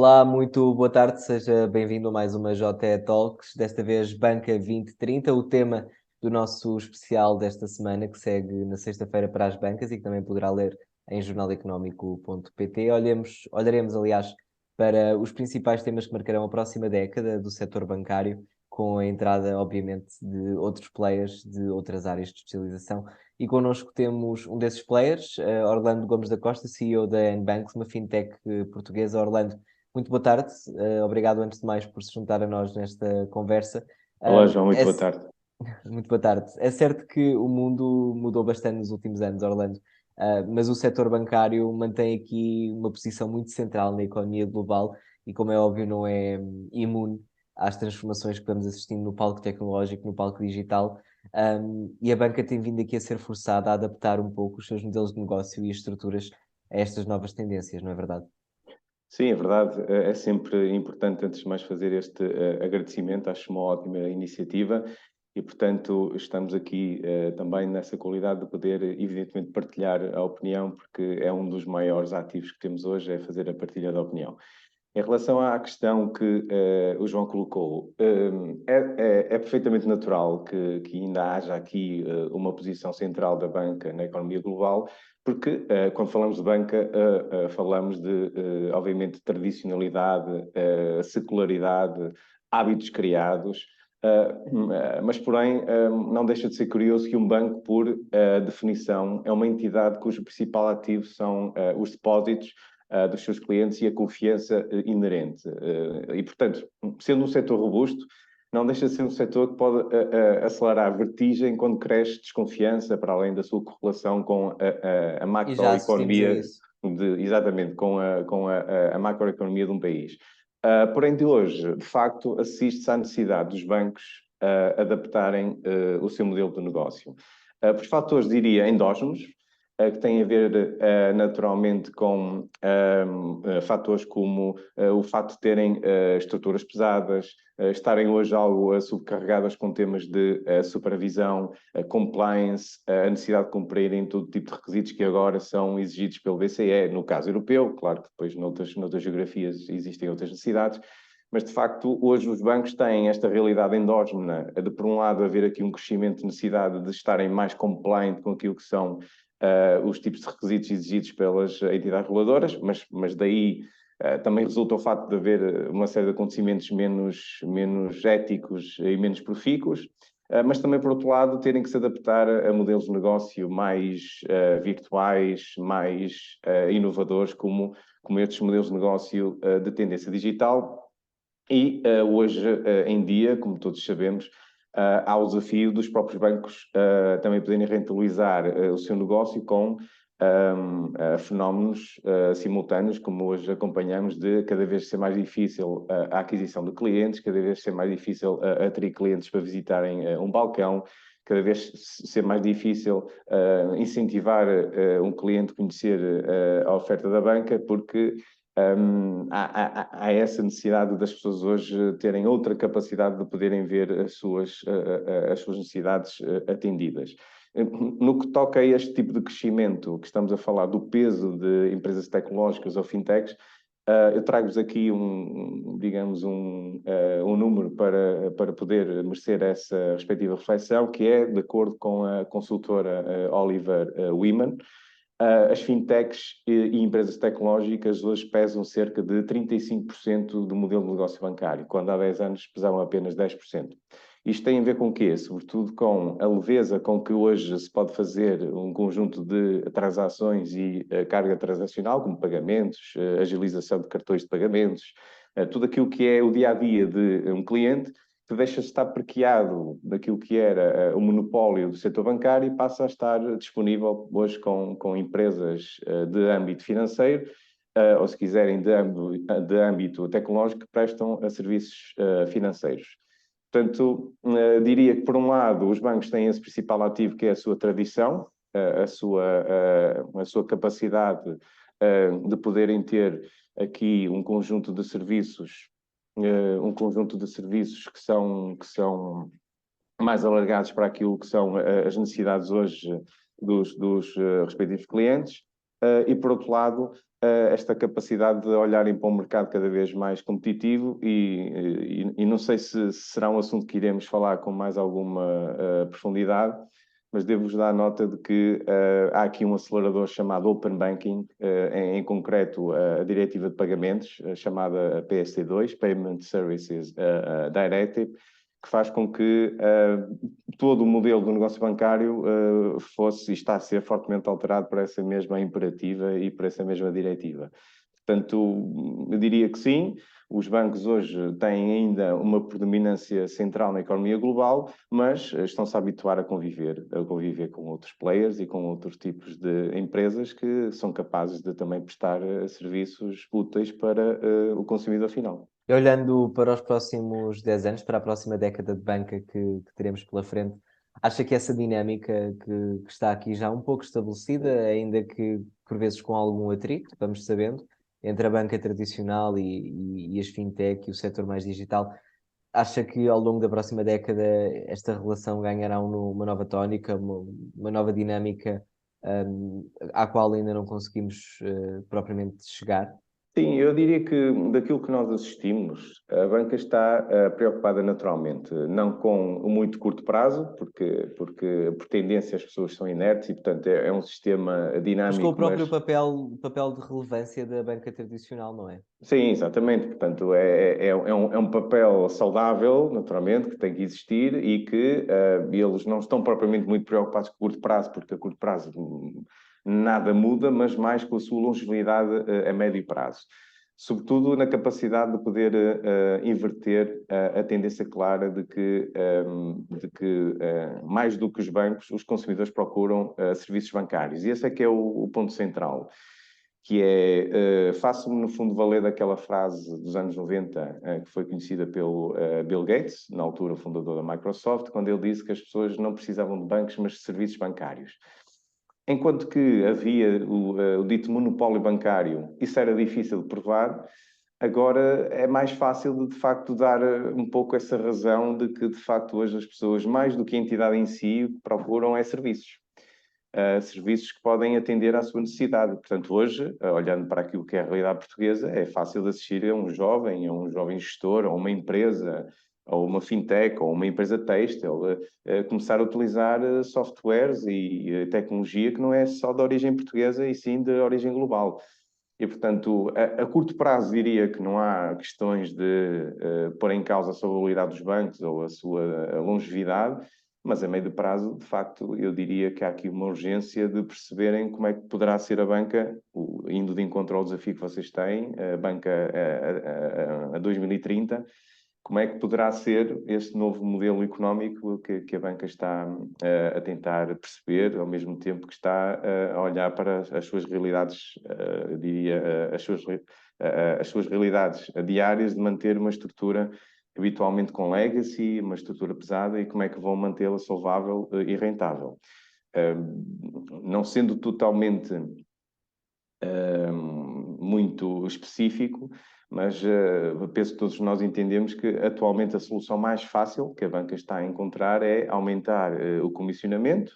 Olá, muito boa tarde, seja bem-vindo a mais uma JE Talks, desta vez Banca 2030, o tema do nosso especial desta semana, que segue na sexta-feira para as bancas e que também poderá ler em jornaleconómico.pt. Olharemos, aliás, para os principais temas que marcarão a próxima década do setor bancário, com a entrada, obviamente, de outros players de outras áreas de especialização. E connosco temos um desses players, Orlando Gomes da Costa, CEO da Nbanks, uma fintech portuguesa. Orlando, muito boa tarde. Obrigado, antes de mais, por se juntar a nós nesta conversa. Olá, Uh, João, muito é, boa tarde. Muito boa tarde. É certo que o mundo mudou bastante nos últimos anos, Orlando, mas o setor bancário mantém aqui uma posição muito central na economia global e, como é óbvio, não é imune às transformações que vamos assistindo no palco tecnológico, no palco digital. E a banca tem vindo aqui a ser forçada a adaptar um pouco os seus modelos de negócio e as estruturas a estas novas tendências, não é verdade? Sim, é verdade. É sempre importante, antes de mais, fazer este agradecimento. Acho uma ótima iniciativa e, portanto, estamos aqui também nessa qualidade de poder, evidentemente, partilhar a opinião, porque é um dos maiores ativos que temos hoje, é fazer a partilha da opinião. Em relação à questão que o João colocou, é perfeitamente natural que ainda haja aqui uma posição central da banca na economia global, porque quando falamos de banca, falamos de, obviamente, tradicionalidade, secularidade, hábitos criados, mas, porém, não deixa de ser curioso que um banco, por definição, é uma entidade cujo principal ativo são os depósitos dos seus clientes e a confiança inerente. E, portanto, sendo um setor robusto, não deixa de ser um setor que pode acelerar a vertigem quando cresce desconfiança, para além da sua correlação com a E já assistimos a macroeconomia, isso. exatamente, a macroeconomia de um país. Porém, de hoje, de facto, assiste-se à necessidade dos bancos adaptarem o seu modelo de negócio. Por fatores, diria, endógenos, que têm a ver naturalmente com fatores como o facto de terem estruturas pesadas, estarem hoje algo subcarregadas com temas de supervisão, compliance, a necessidade de cumprirem todo tipo de requisitos que agora são exigidos pelo BCE, no caso europeu. Claro que depois noutras geografias existem outras necessidades, mas de facto hoje os bancos têm esta realidade endógena de, por um lado, haver aqui um crescimento de necessidade de estarem mais compliant com aquilo que são os tipos de requisitos exigidos pelas entidades reguladoras, mas daí também resulta o facto de haver uma série de acontecimentos menos éticos e menos profícuos, mas também, por outro lado, terem que se adaptar a modelos de negócio mais virtuais, mais inovadores, como estes modelos de negócio de tendência digital. E hoje em dia, como todos sabemos, há o desafio dos próprios bancos também poderem rentabilizar o seu negócio com fenómenos simultâneos, como hoje acompanhamos, de cada vez ser mais difícil a aquisição de clientes, cada vez ser mais difícil atrair clientes para visitarem um balcão, cada vez ser mais difícil incentivar um cliente a conhecer a oferta da banca, porque há essa necessidade das pessoas hoje terem outra capacidade de poderem ver as suas necessidades atendidas. No que toca a este tipo de crescimento, que estamos a falar do peso de empresas tecnológicas ou fintechs, eu trago-vos aqui digamos, um número para poder merecer essa respectiva reflexão, que é, de acordo com a consultora Oliver Wyman, as fintechs e empresas tecnológicas hoje pesam cerca de 35% do modelo de negócio bancário, quando há 10 anos pesavam apenas 10%. Isto tem a ver com o quê? Sobretudo com a leveza com que hoje se pode fazer um conjunto de transações e carga transacional, como pagamentos, agilização de cartões de pagamentos, tudo aquilo que é o dia-a-dia de um cliente, que deixa de estar prequeado daquilo que era o monopólio do setor bancário e passa a estar disponível hoje com empresas de âmbito financeiro, ou se quiserem de âmbito tecnológico, que prestam serviços financeiros. Portanto, diria que, por um lado, os bancos têm esse principal ativo, que é a sua tradição, a sua capacidade de poderem ter aqui um conjunto de serviços que são mais alargados para aquilo que são as necessidades hoje dos respectivos clientes. e por outro lado, esta capacidade de olharem para um mercado cada vez mais competitivo e não sei se será um assunto que iremos falar com mais alguma profundidade, mas devo-vos dar nota de que há aqui um acelerador chamado Open Banking, em concreto a Diretiva de Pagamentos, chamada PSD2, Payment Services Directive, que faz com que todo o modelo do negócio bancário fosse e está a ser fortemente alterado por essa mesma imperativa e por essa mesma diretiva. Portanto, eu diria que sim, os bancos hoje têm ainda uma predominância central na economia global, mas estão-se a habituar a conviver com outros players e com outros tipos de empresas que são capazes de também prestar serviços úteis para o consumidor final. E olhando para os próximos 10 anos, para a próxima década de banca que teremos pela frente, acha que essa dinâmica que está aqui já um pouco estabelecida, ainda que por vezes com algum atrito, vamos sabendo, entre a banca tradicional e as fintech e o setor mais digital, acha que ao longo da próxima década esta relação ganhará uma nova tónica, uma nova dinâmica, à qual ainda não conseguimos propriamente chegar? Sim, eu diria que daquilo que nós assistimos, a banca está preocupada naturalmente, não com o muito curto prazo, porque por tendência as pessoas são inertes e, portanto, é um sistema Mas com o dinâmico, próprio mas papel de relevância da banca tradicional, não é? sim, exatamente. Portanto, é um papel saudável, naturalmente, que tem que existir e que eles não estão propriamente muito preocupados com o curto prazo, porque a curto prazo nada muda, mas mais com a sua longevidade a médio prazo. Sobretudo na capacidade de poder inverter a tendência clara de que mais do que os bancos, os consumidores procuram serviços bancários. E esse é que é o ponto central, que é, faço-me no fundo valer daquela frase dos anos 90, que foi conhecida pelo Bill Gates, na altura fundador da Microsoft, quando ele disse que as pessoas não precisavam de bancos, mas de serviços bancários. Enquanto que havia o dito monopólio bancário, isso era difícil de provar, agora é mais fácil de facto, dar um pouco essa razão de que, de facto, hoje as pessoas, mais do que a entidade em si, o que procuram é serviços. Serviços que podem atender à sua necessidade. Portanto, hoje, olhando para aquilo que é a realidade portuguesa, é fácil de assistir a um jovem gestor, ou uma empresa, ou uma fintech, ou uma empresa têxtil, começar a utilizar softwares e tecnologia que não é só de origem portuguesa, e sim de origem global. E, portanto, a curto prazo diria que não há questões de pôr em causa a solvabilidade dos bancos ou a sua longevidade, mas a médio prazo, de facto, eu diria que há aqui uma urgência de perceberem como é que poderá ser a banca, indo de encontro ao desafio que vocês têm, a banca a 2030, como é que poderá ser este novo modelo económico que a banca está a tentar perceber, ao mesmo tempo que está a olhar para as suas realidades, eu diria, as suas realidades diárias de manter uma estrutura habitualmente com legacy, uma estrutura pesada, e como é que vão mantê-la solvável e rentável. Não sendo totalmente muito específico, mas penso que todos nós entendemos que atualmente a solução mais fácil que a banca está a encontrar é aumentar o comissionamento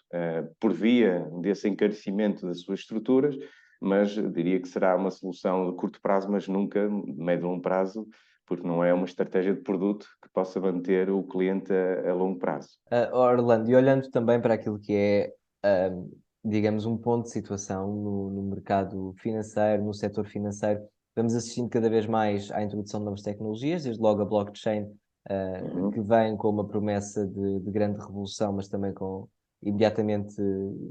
por via desse encarecimento das suas estruturas, mas diria que será uma solução de curto prazo, mas nunca de médio e longo prazo, porque não é uma estratégia de produto que possa manter o cliente a longo prazo. Orlando, e olhando também para aquilo que é, digamos, um ponto de situação no mercado financeiro, no setor financeiro, vamos assistindo cada vez mais à introdução de novas tecnologias, desde logo a blockchain, que vem com uma promessa de grande revolução, mas também imediatamente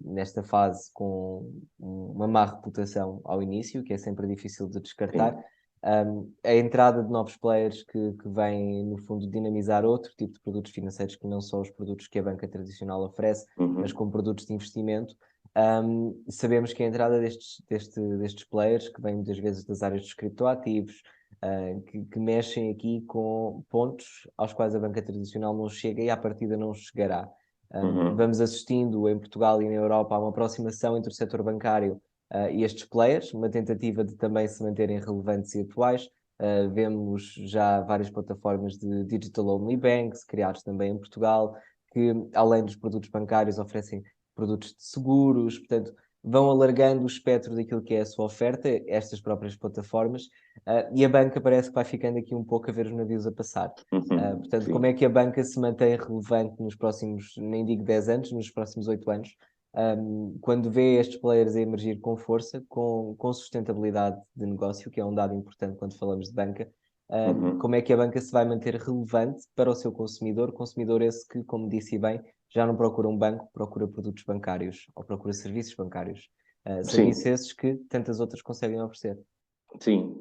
nesta fase com uma má reputação ao início, que é sempre difícil de descartar. Sim. A entrada de novos players que vêm, no fundo, dinamizar outro tipo de produtos financeiros que não são os produtos que a banca tradicional oferece, mas como produtos de investimento. Sabemos que a entrada destes players, que vêm muitas vezes das áreas dos criptoativos, que mexem aqui com pontos aos quais a banca tradicional não chega e à partida não chegará. Vamos assistindo em Portugal e na Europa a uma aproximação entre o setor bancário e estes players, uma tentativa de também se manterem relevantes e atuais. Vemos já várias plataformas de digital-only banks criados também em Portugal, que além dos produtos bancários oferecem produtos de seguros. Portanto, vão alargando o espectro daquilo que é a sua oferta, estas próprias plataformas, e a banca parece que vai ficando aqui um pouco a ver os navios a passar. Portanto, Sim. como é que a banca se mantém relevante nos próximos, nem digo 10 anos, nos próximos 8 anos, quando vê estes players a emergir com força, com sustentabilidade de negócio, que é um dado importante quando falamos de banca, como é que a banca se vai manter relevante para o seu consumidor esse que, como disse bem, já não procura um banco, procura produtos bancários ou procura serviços bancários. Serviços Sim. esses que tantas outras conseguem oferecer. Sim,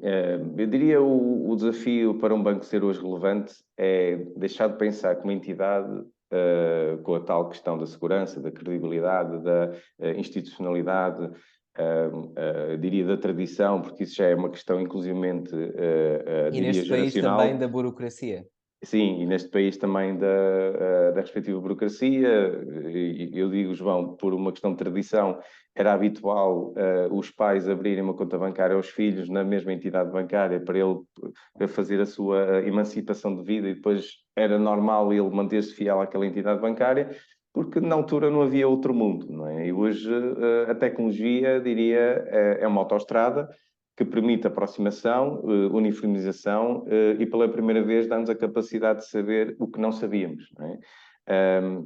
eu diria o desafio para um banco ser hoje relevante é deixar de pensar como entidade com a tal questão da segurança, da credibilidade, da institucionalidade, diria da tradição, porque isso já é uma questão inclusivamente, E diria, neste país também geracional. da burocracia. Sim, e neste país também da respectiva burocracia, eu digo, João, por uma questão de tradição, era habitual os pais abrirem uma conta bancária aos filhos na mesma entidade bancária para ele fazer a sua emancipação de vida e depois era normal ele manter-se fiel àquela entidade bancária, porque na altura não havia outro mundo, não é? E hoje a tecnologia, diria, é uma autoestrada que permite aproximação, uniformização e pela primeira vez dá-nos a capacidade de saber o que não sabíamos. Não é?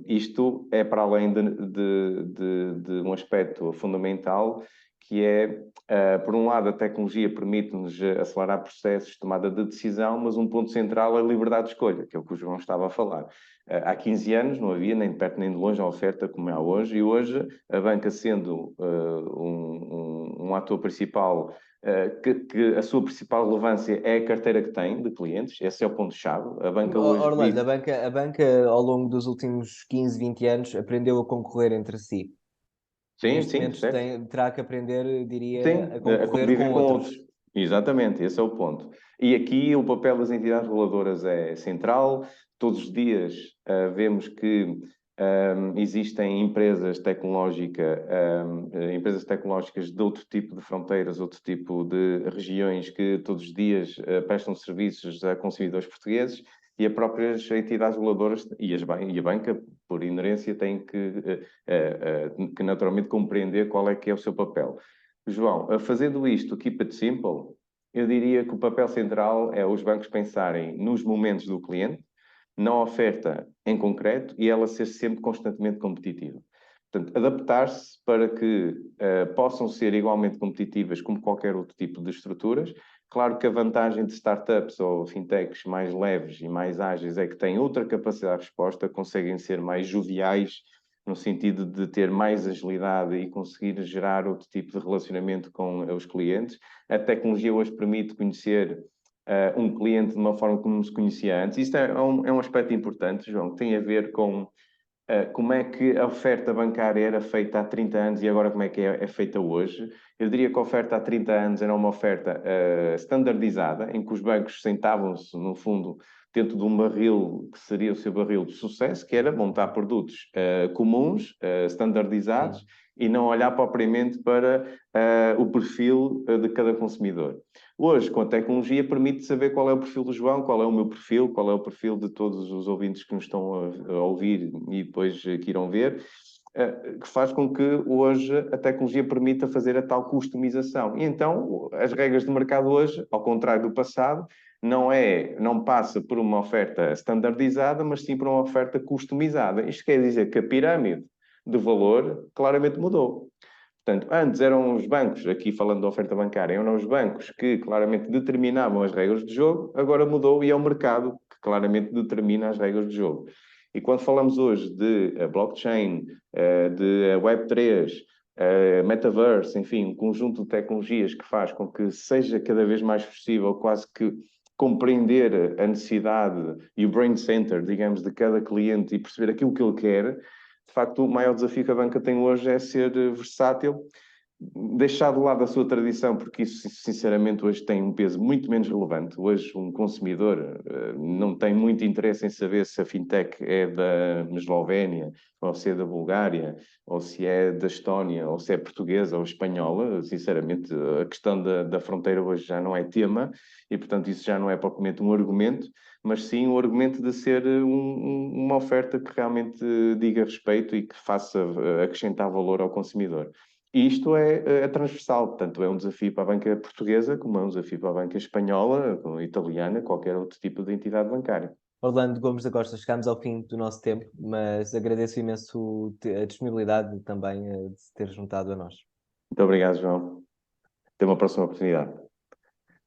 Isto é para além de um aspecto fundamental, que é, por um lado, a tecnologia permite-nos acelerar processos de tomada de decisão, mas um ponto central é a liberdade de escolha, que é o que o João estava a falar. Há 15 anos não havia nem de perto nem de longe a oferta como há hoje, e hoje a banca sendo um ator principal que a sua principal relevância é a carteira que tem de clientes, esse é o ponto-chave. A banca hoje Orlando, vive. a banca ao longo dos últimos 15, 20 anos aprendeu a concorrer entre si. E Sim, neste sim, momento certo. terá que aprender, diria, Sim, a a concorrer com conviver com outros. outros. Exatamente, esse é o ponto. E aqui o papel das entidades reguladoras é central. Todos os dias vemos que existem empresas tecnológicas de outro tipo de fronteiras, outro tipo de regiões que todos os dias prestam serviços a consumidores portugueses e as próprias entidades reguladoras e a banca, por inerência, têm que naturalmente compreender qual é que é o seu papel. João, fazendo isto, keep it simple, eu diria que o papel central é os bancos pensarem nos momentos do cliente, na oferta em concreto e ela ser sempre constantemente competitiva. Portanto, adaptar-se para que possam ser igualmente competitivas como qualquer outro tipo de estruturas. Claro que a vantagem de startups ou fintechs mais leves e mais ágeis é que têm outra capacidade de resposta, conseguem ser mais joviais no sentido de ter mais agilidade e conseguir gerar outro tipo de relacionamento com os clientes. A tecnologia hoje permite conhecer um cliente de uma forma como não se conhecia antes. Isto é um aspecto importante, João, que tem a ver com como é que a oferta bancária era feita há 30 anos e agora como é que é feita hoje. Eu diria que a oferta há 30 anos era uma oferta standardizada, em que os bancos sentavam-se, no fundo, dentro de um barril que seria o seu barril de sucesso, que era montar produtos comuns, standardizados, Sim. e não olhar propriamente para o perfil de cada consumidor. Hoje, com a tecnologia, permite saber qual é o perfil do João, qual é o meu perfil, qual é o perfil de todos os ouvintes que nos estão a ouvir e depois que irão ver, que faz com que hoje a tecnologia permita fazer a tal customização. E então, as regras de mercado hoje, ao contrário do passado, não passa por uma oferta standardizada, mas sim por uma oferta customizada. Isto quer dizer que a pirâmide de valor claramente mudou. Portanto, antes eram os bancos, aqui falando da oferta bancária, eram os bancos que claramente determinavam as regras de jogo, agora mudou e é o mercado que claramente determina as regras de jogo. E quando falamos hoje de blockchain, de Web3, metaverse, enfim, um conjunto de tecnologias que faz com que seja cada vez mais possível quase que compreender a necessidade e o brain center, digamos, de cada cliente e perceber aquilo que ele quer, de facto, o maior desafio que a banca tem hoje é ser versátil, deixar de lado a sua tradição, porque isso, sinceramente, hoje tem um peso muito menos relevante. Hoje, um consumidor não tem muito interesse em saber se a fintech é da Eslovénia, ou se é da Bulgária, ou se é da Estónia, ou se é portuguesa ou espanhola. Sinceramente, a questão da fronteira hoje já não é tema, e, portanto, isso já não é propriamente um argumento, mas sim o argumento de ser uma oferta que realmente diga respeito e que faça acrescentar valor ao consumidor. E isto é transversal, portanto, é um desafio para a banca portuguesa, como é um desafio para a banca espanhola, italiana, qualquer outro tipo de entidade bancária. Orlando Gomes da Costa, chegamos ao fim do nosso tempo, mas agradeço imenso a disponibilidade também de se ter juntado a nós. Muito obrigado, João. Até uma próxima oportunidade. Muito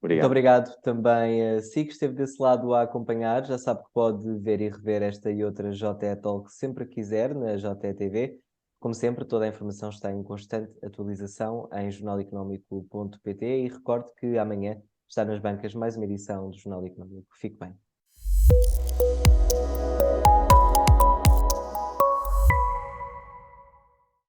Obrigado. obrigado também a si que esteve desse lado a acompanhar. Já sabe que pode ver e rever esta e outras JE Talk sempre que quiser na JE TV. Como sempre, toda a informação está em constante atualização em jornaleconómico.pt e recorde que amanhã está nas bancas mais uma edição do Jornal Económico. Fique bem.